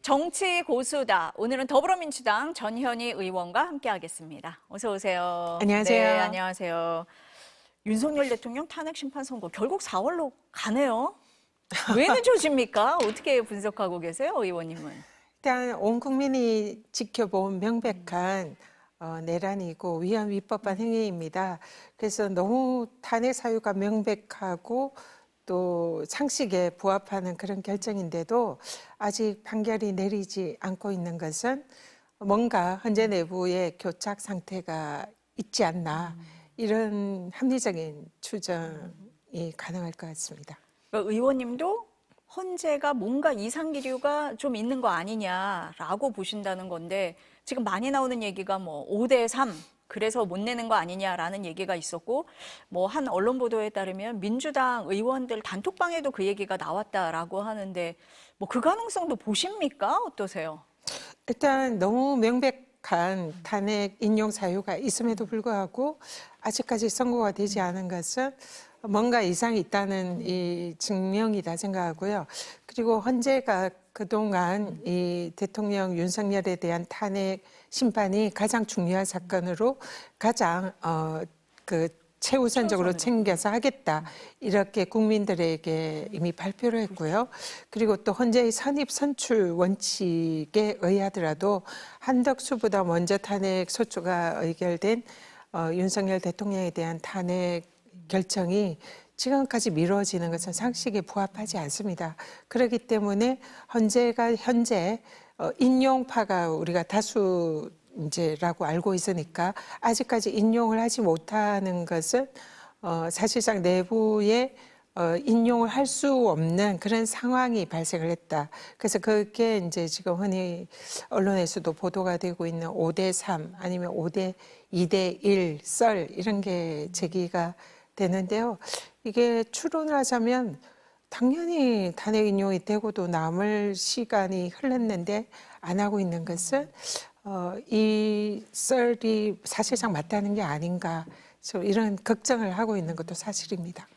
정치 고수다. 오늘은 더불어민주당 전현희 의원과 함께하겠습니다. 어서 오세요. 안녕하세요. 네, 안녕하세요. 윤석열 대통령 탄핵 심판 선고 결국 4월로 가네요. 왜 늦어집니까? 어떻게 분석하고 계세요, 의원님은? 일단 온 국민이 지켜본 명백한 내란이고 위헌 위법한 행위입니다. 그래서 너무 탄핵 사유가 명백하고 또 상식에 부합하는 그런 결정인데도 아직 판결이 내리지 않고 있는 것은 뭔가 헌재 내부의 교착 상태가 있지 않나 이런 합리적인 추정이 가능할 것 같습니다. 그러니까 의원님도 헌재가 뭔가 이상 기류가 좀 있는 거 아니냐라고 보신다는 건데 지금 많이 나오는 얘기가 뭐 5대3 그래서 못 내는 거 아니냐라는 얘기가 있었고 뭐 한 언론 보도에 따르면 민주당 의원들 단톡방에도 그 얘기가 나왔다라고 하는데 뭐 그 가능성도 보십니까? 어떠세요? 일단 너무 명백한 탄핵 인용 사유가 있음에도 불구하고 아직까지 선고가 되지 않은 것은 뭔가 이상이 있다는 이 증명이다 생각하고요. 그리고 헌재가 그동안 이 대통령 윤석열에 대한 탄핵 심판이 가장 중요한 사건으로 가장 최우선적으로 챙겨서 하겠다 이렇게 국민들에게 이미 발표를 했고요. 그리고 또 헌재의 선입 선출 원칙에 의하더라도 한덕수보다 먼저 탄핵 소추가 의결된 윤석열 대통령에 대한 탄핵 결정이 지금까지 미뤄지는 것은 상식에 부합하지 않습니다. 그렇기 때문에 헌재가 현재 인용파가 우리가 다수 이제라고 알고 있으니까 아직까지 인용을 하지 못하는 것은 사실상 내부에 인용을 할 수 없는 그런 상황이 발생을 했다. 그래서 그게 이제 지금 흔히 언론에서도 보도가 되고 있는 5대3 아니면 2대1 썰 이런 게 제기가 되는데요. 이게 추론을 하자면 당연히 탄핵 인용이 되고도 남을 시간이 흘렀는데 안 하고 있는 것은 이 썰이 사실상 맞다는 게 아닌가 이런 걱정을 하고 있는 것도 사실입니다.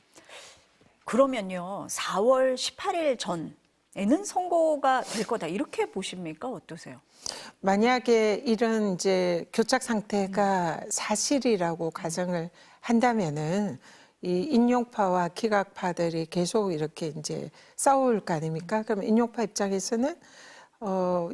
그러면요, 4월 18일 전에는 선고가 될 거다 이렇게 보십니까? 어떠세요? 만약에 이런 이제 교착 상태가 사실이라고 가정을 한다면은 이 인용파와 기각파들이 계속 이렇게 이제 싸울 거 아닙니까? 그러면 인용파 입장에서는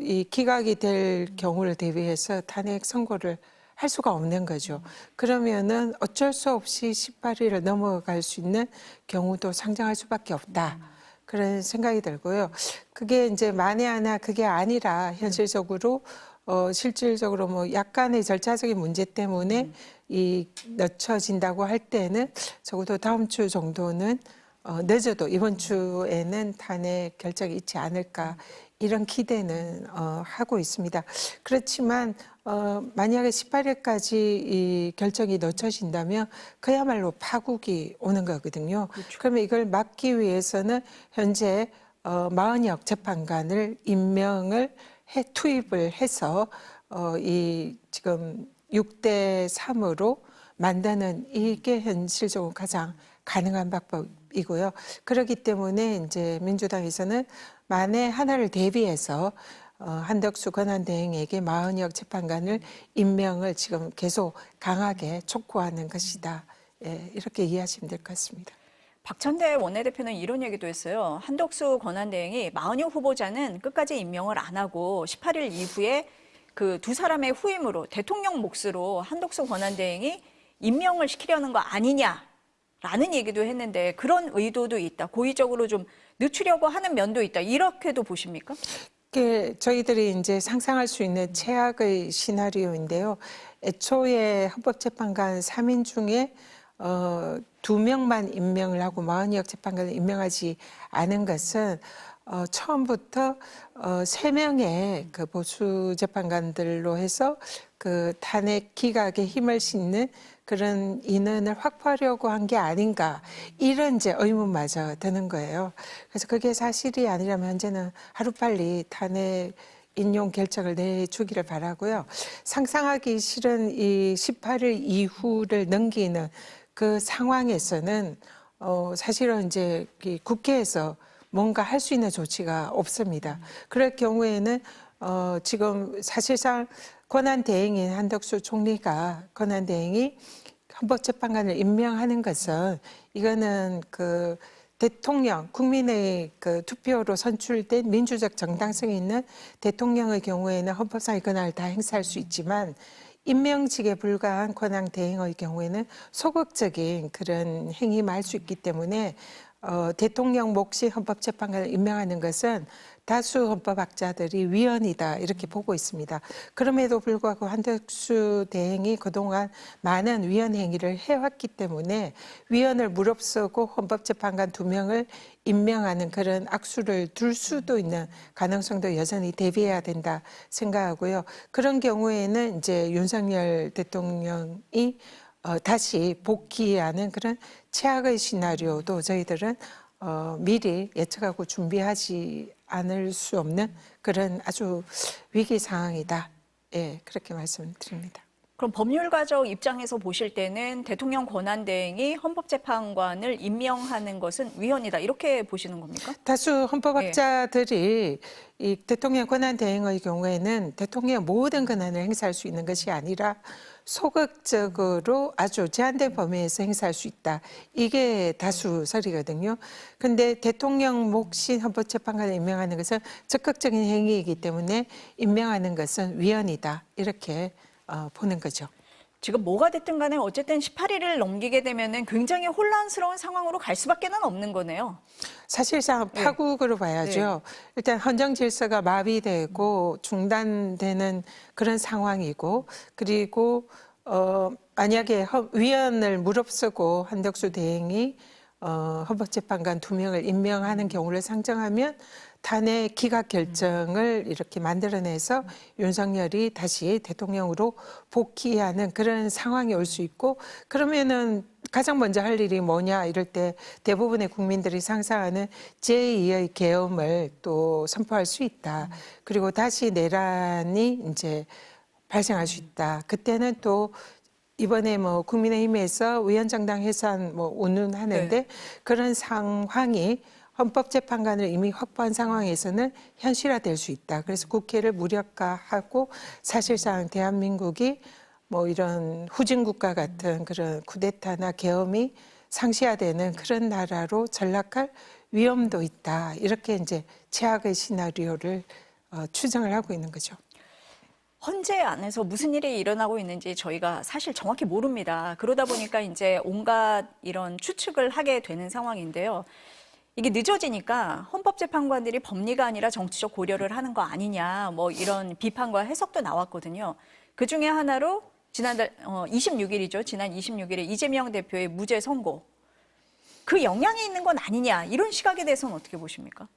이 기각이 될 경우를 대비해서 탄핵 선고를 할 수가 없는 거죠. 그러면은 어쩔 수 없이 18일을 넘어갈 수 있는 경우도 상정할 수밖에 없다. 그런 생각이 들고요. 그게 이제 만에 하나 그게 아니라 현실적으로 실질적으로 뭐 약간의 절차적인 문제 때문에 이 늦춰진다고 할 때는 적어도 다음 주 정도는 늦어도 이번 주에는 탄핵 결정이 있지 않을까 이런 기대는 하고 있습니다. 그렇지만 만약에 18일까지 이 결정이 늦춰진다면 그야말로 파국이 오는 거거든요. 그렇죠. 그러면 이걸 막기 위해서는 현재 마은혁 재판관을 임명을 투입을 해서 이 지금 6대3으로 만드는 이게 현실적으로 가장 가능한 방법이고요. 그렇기 때문에 이제 민주당에서는 만에 하나를 대비해서 한덕수 권한대행에게 마은혁 재판관을 임명을 지금 계속 강하게 촉구하는 것이다. 예, 이렇게 이해하시면 될 것 같습니다. 박찬대 원내대표는 이런 얘기도 했어요. 한덕수 권한대행이 마은혁 후보자는 끝까지 임명을 안 하고 18일 이후에 그 두 사람의 후임으로 대통령 몫으로 한덕수 권한대행이 임명을 시키려는 거 아니냐라는 얘기도 했는데 그런 의도도 있다. 고의적으로 좀 늦추려고 하는 면도 있다. 이렇게도 보십니까? 저희들이 이제 상상할 수 있는 최악의 시나리오인데요. 애초에 헌법재판관 3인 중에 2명만 임명을 하고 마은혁 재판관을 임명하지 않은 것은 처음부터 3명의 그 보수 재판관들로 해서 그 탄핵 기각에 힘을 싣는 그런 인원을 확보하려고 한 게 아닌가 이런 이제 의문마저 드는 거예요. 그래서 그게 사실이 아니라면 현재는 하루빨리 탄핵 인용 결정을 내주기를 바라고요. 상상하기 싫은 이 18일 이후를 넘기는 그 상황에서는 사실은 이제 국회에서 뭔가 할 수 있는 조치가 없습니다. 그럴 경우에는 지금 사실상 권한대행인 한덕수 총리가 권한대행이 헌법재판관을 임명하는 것은 이거는 그 대통령, 국민의 그 투표로 선출된 민주적 정당성이 있는 대통령의 경우에는 헌법상의 권한을 다 행사할 수 있지만 임명직에 불과한 권한 대행의 경우에는 소극적인 그런 행위만 할 수 있기 때문에 대통령 몫인 헌법재판관을 임명하는 것은 다수 헌법학자들이 위헌이다 이렇게 보고 있습니다. 그럼에도 불구하고 한덕수 대행이 그동안 많은 위헌 행위를 해왔기 때문에 위헌을 무릅쓰고 헌법재판관 2명을 임명하는 그런 악수를 둘 수도 있는 가능성도 여전히 대비해야 된다 생각하고요. 그런 경우에는 이제 윤석열 대통령이 다시 복귀하는 그런 최악의 시나리오도 저희들은 미리 예측하고 준비하지 않을 수 없는 그런 아주 위기 상황이다. 예, 그렇게 말씀드립니다. 그럼 법률가적 입장에서 보실 때는 대통령 권한대행이 헌법재판관을 임명하는 것은 위헌이다 이렇게 보시는 겁니까? 다수 헌법학자들이 이 대통령 권한대행의 경우에는 대통령 모든 권한을 행사할 수 있는 것이 아니라 소극적으로 아주 제한된 범위에서 행사할 수 있다. 이게 다수설이거든요. 근데 대통령 몫인 헌법재판관을 임명하는 것은 적극적인 행위이기 때문에 임명하는 것은 위헌이다. 이렇게 보는 거죠. 지금 뭐가 됐든 간에 어쨌든 18일을 넘기게 되면은 굉장히 혼란스러운 상황으로 갈 수밖에는 없는 거네요. 사실상 파국으로 봐야죠. 일단 헌정 질서가 마비되고 중단되는 그런 상황이고, 그리고 만약에 위헌을 무릅쓰고 한덕수 대행이 헌법재판관 2명을 임명하는 경우를 상정하면 탄핵 기각 결정을 이렇게 만들어내서 윤석열이 다시 대통령으로 복귀하는 그런 상황이 올 수 있고, 그러면은 가장 먼저 할 일이 뭐냐 이럴 때 대부분의 국민들이 상상하는 제2의 계엄을 또 선포할 수 있다. 그리고 다시 내란이 이제 발생할 수 있다. 그때는 또 이번에 뭐 국민의힘에서 위헌정당 해산 뭐 운운하는데 그런 상황이 헌법재판관을 이미 확보한 상황에서는 현실화될 수 있다. 그래서 국회를 무력화하고 사실상 대한민국이 뭐 이런 후진국가 같은 그런 쿠데타나 계엄이 상시화되는 그런 나라로 전락할 위험도 있다. 이렇게 이제 최악의 시나리오를 추정을 하고 있는 거죠. 헌재 안에서 무슨 일이 일어나고 있는지 저희가 사실 정확히 모릅니다. 그러다 보니까 이제 온갖 이런 추측을 하게 되는 상황인데요. 이게 늦어지니까 헌법재판관들이 법리가 아니라 정치적 고려를 하는 거 아니냐, 뭐 이런 비판과 해석도 나왔거든요. 그 중에 하나로 지난달 26일이죠. 지난 26일에 이재명 대표의 무죄 선고. 그 영향이 있는 건 아니냐, 이런 시각에 대해서는 어떻게 보십니까?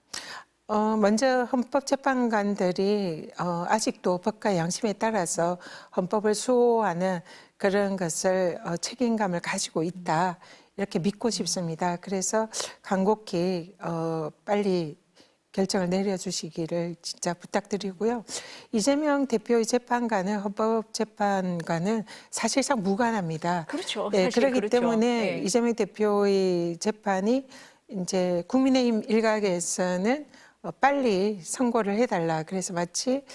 먼저 헌법재판관들이 아직도 법과 양심에 따라서 헌법을 수호하는 그런 것을 책임감을 가지고 있다. 이렇게 믿고 싶습니다. 그래서 간곡히 빨리 결정을 내려주시기를 진짜 부탁드리고요. 이재명 대표의 재판관은 헌법재판관은 사실상 무관합니다. 그렇죠. 네, 사실 그렇기 그렇죠. 때문에 네. 이재명 대표의 재판이 이제 국민의힘 일각에서는 빨리 선고를 해달라. 그래서 마치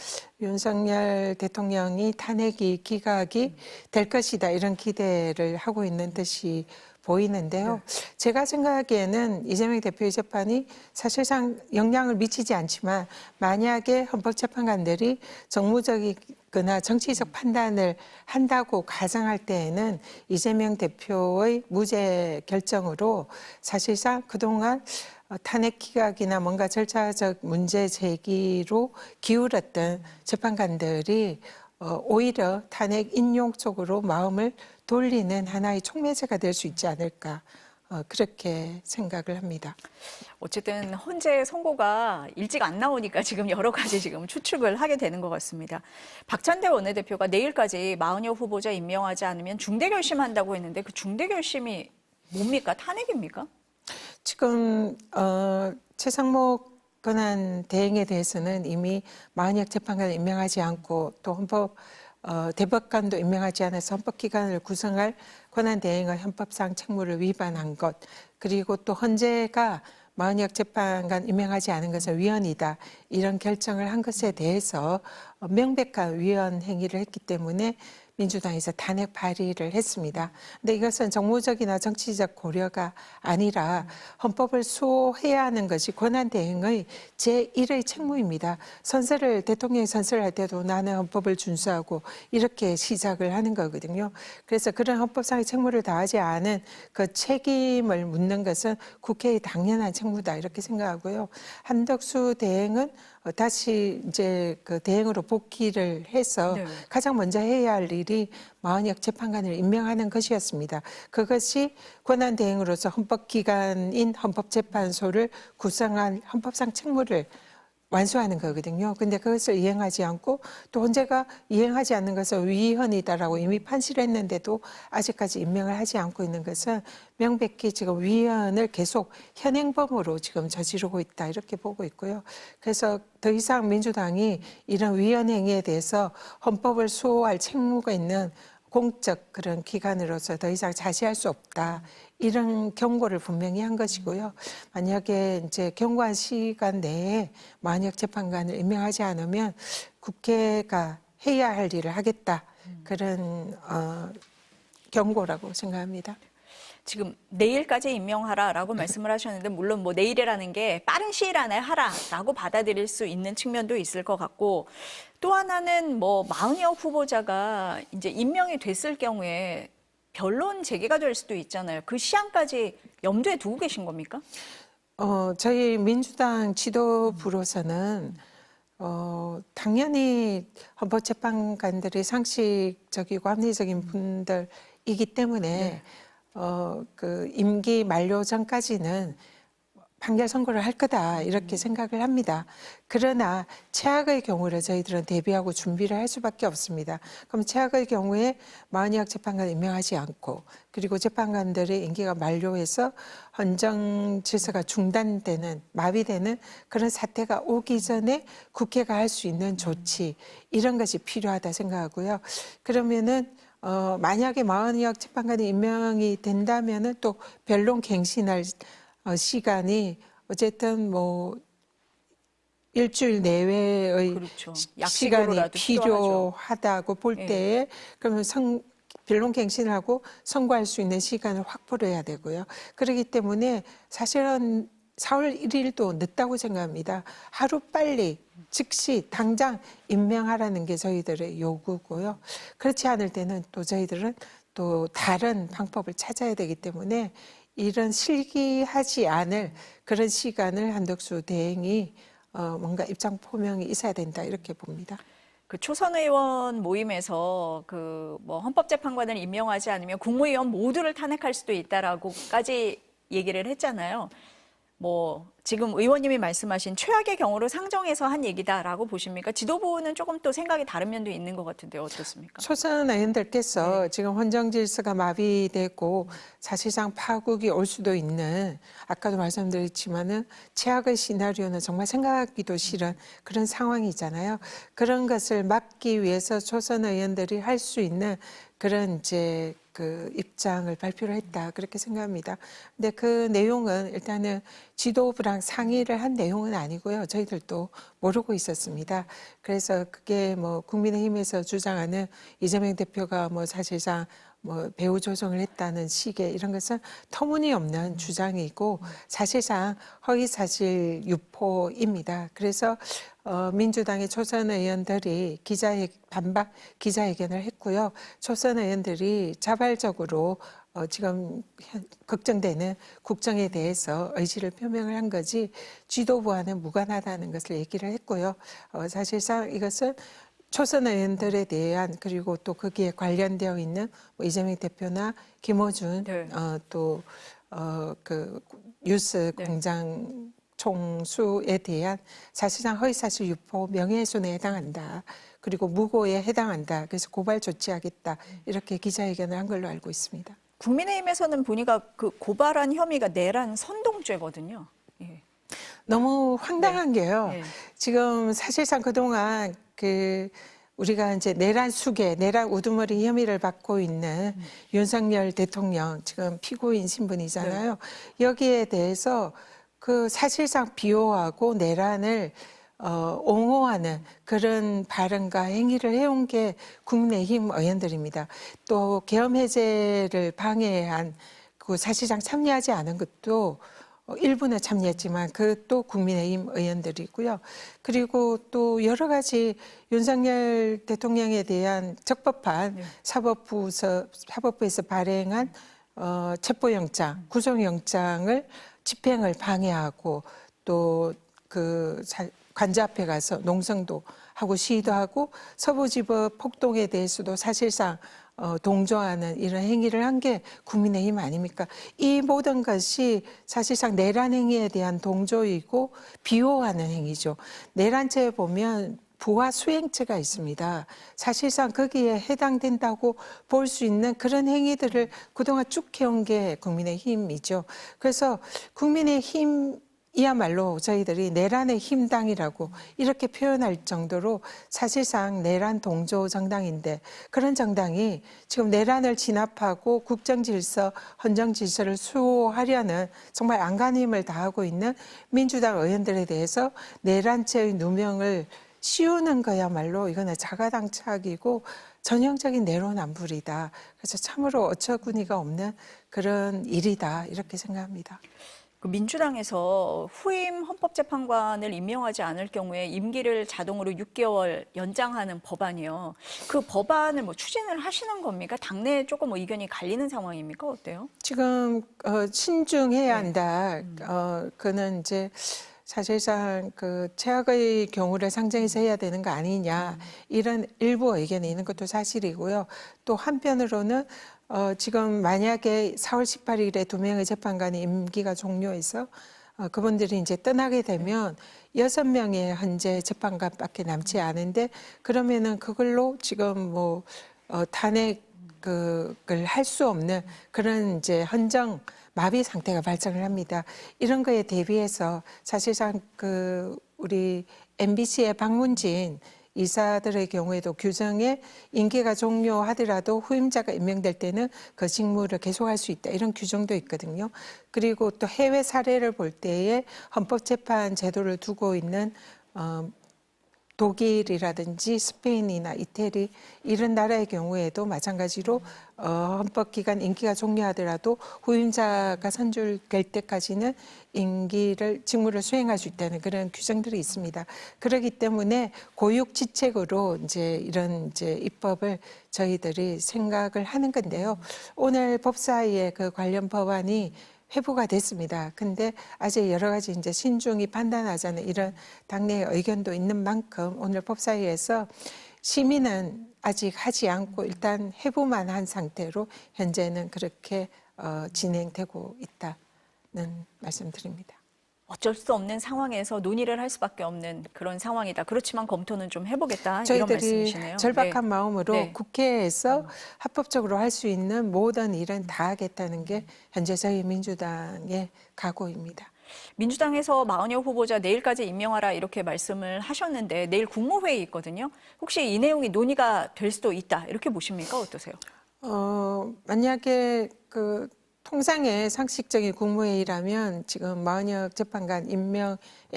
윤석열 대통령이 탄핵이 기각이 될 것이다. 이런 기대를 하고 있는 듯이 보이는데요. 제가 생각하기에는 이재명 대표의 재판이 사실상 영향을 미치지 않지만 만약에 헌법재판관들이 정무적이거나 정치적 판단을 한다고 가정할 때에는 이재명 대표의 무죄 결정으로 사실상 그동안 탄핵 기각이나 뭔가 절차적 문제 제기로 기울었던 재판관들이 오히려 탄핵 인용 쪽으로 마음을 돌리는 하나의 촉매제가 될 수 있지 않을까 그렇게 생각을 합니다. 어쨌든 헌재 선고가 일찍 안 나오니까 지금 여러 가지 지금 추측을 하게 되는 것 같습니다. 박찬대 원내대표가 내일까지 마흔여 후보자 임명하지 않으면 중대 결심한다고 했는데 그 중대 결심이 뭡니까? 탄핵입니까? 지금 최상목 권한 대행에 대해서는 이미 마흔역 재판관을 임명하지 않고 또 대법관도 임명하지 않아서 헌법기관을 구성할 권한 대행의 헌법상 책무를 위반한 것, 그리고 또 헌재가 마은혁 재판관 임명하지 않은 것은 위헌이다. 이런 결정을 한 것에 대해서 명백한 위헌 행위를 했기 때문에 민주당에서 탄핵 발의를 했습니다. 근데 이것은 정무적이나 정치적 고려가 아니라 헌법을 수호해야 하는 것이 권한대행의 제1의 책무입니다. 대통령이 선서를 할 때도 나는 헌법을 준수하고 이렇게 시작을 하는 거거든요. 그래서 그런 헌법상의 책무를 다하지 않은 그 책임을 묻는 것은 국회의 당연한 책무다 이렇게 생각하고요. 한덕수 대행은 다시 이제 그 대행으로 복귀를 해서 네. 가장 먼저 해야 할 일이 마은혁 재판관을 임명하는 것이었습니다. 그것이 권한대행으로서 헌법기관인 헌법재판소를 구성한 헌법상 책무를 완수하는 거거든요. 근데 그것을 이행하지 않고 또 헌재가 이행하지 않는 것은 위헌이다라고 이미 판시를 했는데도 아직까지 임명을 하지 않고 있는 것은 명백히 지금 위헌을 계속 현행범으로 지금 저지르고 있다 이렇게 보고 있고요. 그래서 더 이상 민주당이 이런 위헌 행위에 대해서 헌법을 수호할 책무가 있는 공적 그런 기관으로서 더 이상 자시할 수 없다. 이런 경고를 분명히 한 것이고요. 만약에 이제 경고한 시간 내에 마은혁 재판관을 임명하지 않으면 국회가 해야 할 일을 하겠다. 그런 경고라고 생각합니다. 지금 내일까지 임명하라라고 말씀을 하셨는데 물론 뭐 내일이라는 게 빠른 시일 안에 하라라고 받아들일 수 있는 측면도 있을 것 같고 또 하나는 뭐 마은혁 후보자가 이제 임명이 됐을 경우에 변론 제기가 될 수도 있잖아요. 그 시한까지 염두에 두고 계신 겁니까? 저희 민주당 지도부로서는 당연히 헌법재판관들이 상식적이고 합리적인 분들이기 때문에 그 임기 만료 전까지는 판결 선고를 할 거다 이렇게 생각을 합니다. 그러나 최악의 경우를 저희들은 대비하고 준비를 할 수밖에 없습니다. 그럼 최악의 경우에 마은혁 재판관 임명하지 않고 그리고 재판관들의 임기가 만료해서 헌정 질서가 중단되는 마비되는 그런 사태가 오기 전에 국회가 할 수 있는 조치 이런 것이 필요하다 생각하고요. 그러면은 만약에 마은혁 재판관이 임명이 된다면은 또 변론 갱신할 시간이 어쨌든 뭐 일주일 내외의 그렇죠. 시간이 약식으로라도 필요하다고 볼 예. 때에 그러면 변론 갱신을 하고 선고할 수 있는 시간을 확보를 해야 되고요. 그렇기 때문에 사실은 4월 1일도 늦다고 생각합니다. 하루 빨리 즉시 당장 임명하라는 게 저희들의 요구고요. 그렇지 않을 때는 또 저희들은 또 다른 방법을 찾아야 되기 때문에 이런 실기하지 않을 그런 시간을 한덕수 대행이 뭔가 입장 표명이 있어야 된다 이렇게 봅니다. 그 초선 의원 모임에서 그 뭐 헌법재판관을 임명하지 않으면 국무위원 모두를 탄핵할 수도 있다라고까지 얘기를 했잖아요. 뭐 지금 의원님이 말씀하신 최악의 경우로 상정해서 한 얘기다라고 보십니까? 지도부는 조금 또 생각이 다른 면도 있는 것 같은데 어떻습니까? 초선 의원들께서 지금 헌정 질서가 마비되고 사실상 파국이 올 수도 있는 아까도 말씀드렸지만은 최악의 시나리오는 정말 생각하기도 싫은 그런 상황이잖아요. 그런 것을 막기 위해서 초선 의원들이 할 수 있는 그런 이제 그 입장을 발표를 했다 그렇게 생각합니다. 근데 그 내용은 일단은 지도부랑 상의를 한 내용은 아니고요. 저희들도 모르고 있었습니다. 그래서 그게 뭐 국민의힘에서 주장하는 이재명 대표가 뭐 사실상 뭐 배후 조정을 했다는 식의 이런 것은 터무니없는 주장이고 사실상 허위사실 유포입니다. 그래서 민주당의 초선 의원들이 반박 기자회견을 했고요. 초선 의원들이 자발적으로 지금 걱정되는 국정에 대해서 의지를 표명을 한 거지 지도부와는 무관하다는 것을 얘기를 했고요. 사실상 이것은 초선 의원들에 대한 그리고 또 거기에 관련되어 있는 뭐 이재명 대표나 김어준 네. 그 뉴스 네. 공장 총수에 대한 사실상 허위사실 유포 명예훼손에 해당한다. 그리고 무고에 해당한다. 그래서 고발 조치하겠다. 이렇게 기자회견을 한 걸로 알고 있습니다. 국민의힘에서는 보니까 그 고발한 혐의가 내란 선동죄거든요. 예. 너무 황당한 게요. 네. 지금 사실상 그동안 그 우리가 이제 내란 수괴, 내란 우두머리 혐의를 받고 있는 윤석열 대통령 지금 피고인 신분이잖아요. 여기에 대해서 그 사실상 비호하고 내란을 옹호하는 그런 발언과 행위를 해온 게 국민의힘 의원들입니다. 또 계엄 해제를 방해한 그 사실상 참여하지 않은 것도 일부는 참여했지만 그것도 국민의힘 의원들이고요. 그리고 또 여러 가지 윤석열 대통령에 대한 적법한 사법부에서 발행한 체포영장, 구속영장을 집행을 방해하고 또 관저 앞에 가서 농성도 하고 시위도 하고 서부지법 폭동에 대해서도 사실상 동조하는 이런 행위를 한 게 국민의힘 아닙니까? 이 모든 것이 사실상 내란 행위에 대한 동조이고 비호하는 행위죠. 내란죄에 보면 부와 수행죄가 있습니다. 사실상 거기에 해당된다고 볼 수 있는 그런 행위들을 그동안 쭉 해온 게 국민의힘이죠. 그래서 국민의힘 이야말로 저희들이 내란의 힘당이라고 이렇게 표현할 정도로 사실상 내란 동조 정당인데 그런 정당이 지금 내란을 진압하고 국정질서, 헌정질서를 수호하려는 정말 안간힘을 다하고 있는 민주당 의원들에 대해서 내란죄의 누명을 씌우는 거야말로 이거는 자가당착이고 전형적인 내로남불이다. 그래서 참으로 어처구니가 없는 그런 일이다 이렇게 생각합니다. 그 민주당에서 후임 헌법재판관을 임명하지 않을 경우에 임기를 자동으로 6개월 연장하는 법안이요. 그 법안을 뭐 추진을 하시는 겁니까? 당내에 조금 의견이 갈리는 상황입니까? 어때요? 지금 신중해야 한다. 그는 이제 사실상 그 최악의 경우를 상정해서 해야 되는 거 아니냐 이런 일부 의견이 있는 것도 사실이고요. 또 한편으로는 지금 만약에 4월 18일에 2명의 재판관이 임기가 종료해서 그분들이 이제 떠나게 되면 6명의 현재 재판관밖에 남지 않은데 그러면은 그걸로 지금 뭐 탄핵을 할 수 없는 그런 이제 헌정 마비 상태가 발생을 합니다. 이런 거에 대비해서 사실상 그 우리 MBC의 박문진 이사들의 경우에도 규정에 임기가 종료하더라도 후임자가 임명될 때는 그 직무를 계속할 수 있다. 이런 규정도 있거든요. 그리고 또 해외 사례를 볼 때에 헌법재판 제도를 두고 있는 독일이라든지 스페인이나 이태리 이런 나라의 경우에도 마찬가지로 헌법기간 임기가 종료하더라도 후임자가 선출될 때까지는 직무를 수행할 수 있다는 그런 규정들이 있습니다. 그렇기 때문에 고육지책으로 이제 이런 이제 입법을 저희들이 생각을 하는 건데요. 오늘 법사위의 그 관련 법안이 회부가 됐습니다. 근데 아직 여러 가지 이제 신중히 판단하자는 이런 당내의 의견도 있는 만큼 오늘 법사위에서 심의는 아직 하지 않고 일단 회부만 한 상태로 현재는 그렇게 진행되고 있다는 말씀드립니다. 어쩔 수 없는 상황에서 논의를 할 수밖에 없는 그런 상황이다. 그렇지만 검토는 좀 해보겠다. 이런 저희들이 말씀이시네요. 절박한 네. 마음으로 네. 국회에서 합법적으로 할 수 있는 모든 일은 다 하겠다는 게 현재 저희 민주당의 각오입니다. 민주당에서 마은혁 후보자 내일까지 임명하라 이렇게 말씀을 하셨는데 내일 국무회의 있거든요. 혹시 이 내용이 논의가 될 수도 있다. 이렇게 보십니까? 어떠세요? 만약에 그 통상의 상식적인 국무회의라면 지금 마은혁 재판관 임명에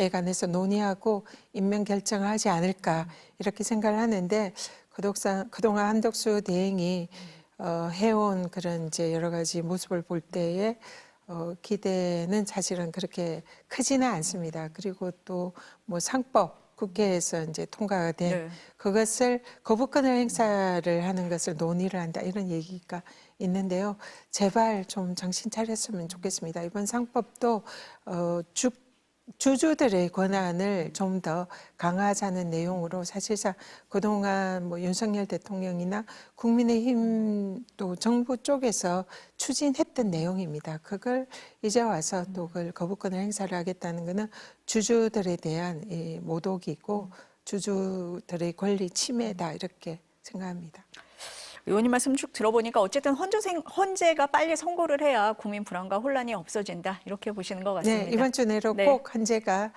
관해서 논의하고 임명 결정을 하지 않을까 이렇게 생각을 하는데 그동안 한덕수 대행이 해온 그런 이제 여러 가지 모습을 볼 때에 기대는 사실은 그렇게 크지는 않습니다. 그리고 또 뭐 상법 국회에서 이제 통과가 된 그것을 거부권을 행사를 하는 것을 논의를 한다 이런 얘기가 있는데요. 제발 좀 정신 차렸으면 좋겠습니다. 이번 상법도 주주들의 권한을 좀 더 강화하자는 내용으로 사실상 그동안 뭐 윤석열 대통령이나 국민의힘 또 정부 쪽에서 추진했던 내용입니다. 그걸 이제 와서 또 그걸 거부권을 행사를 하겠다는 것은 주주들에 대한 이 모독이고 주주들의 권리 침해다 이렇게 생각합니다. 의원님 말씀 쭉 들어보니까 어쨌든 헌재가 빨리 선고를 해야 국민 불안과 혼란이 없어진다. 이렇게 보시는 것 같습니다. 네, 이번 주 내로 네. 꼭 헌재가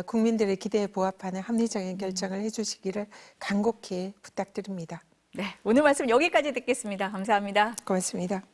국민들의 기대에 부합하는 합리적인 결정을 해주시기를 간곡히 부탁드립니다. 네, 오늘 말씀 여기까지 듣겠습니다. 감사합니다. 고맙습니다.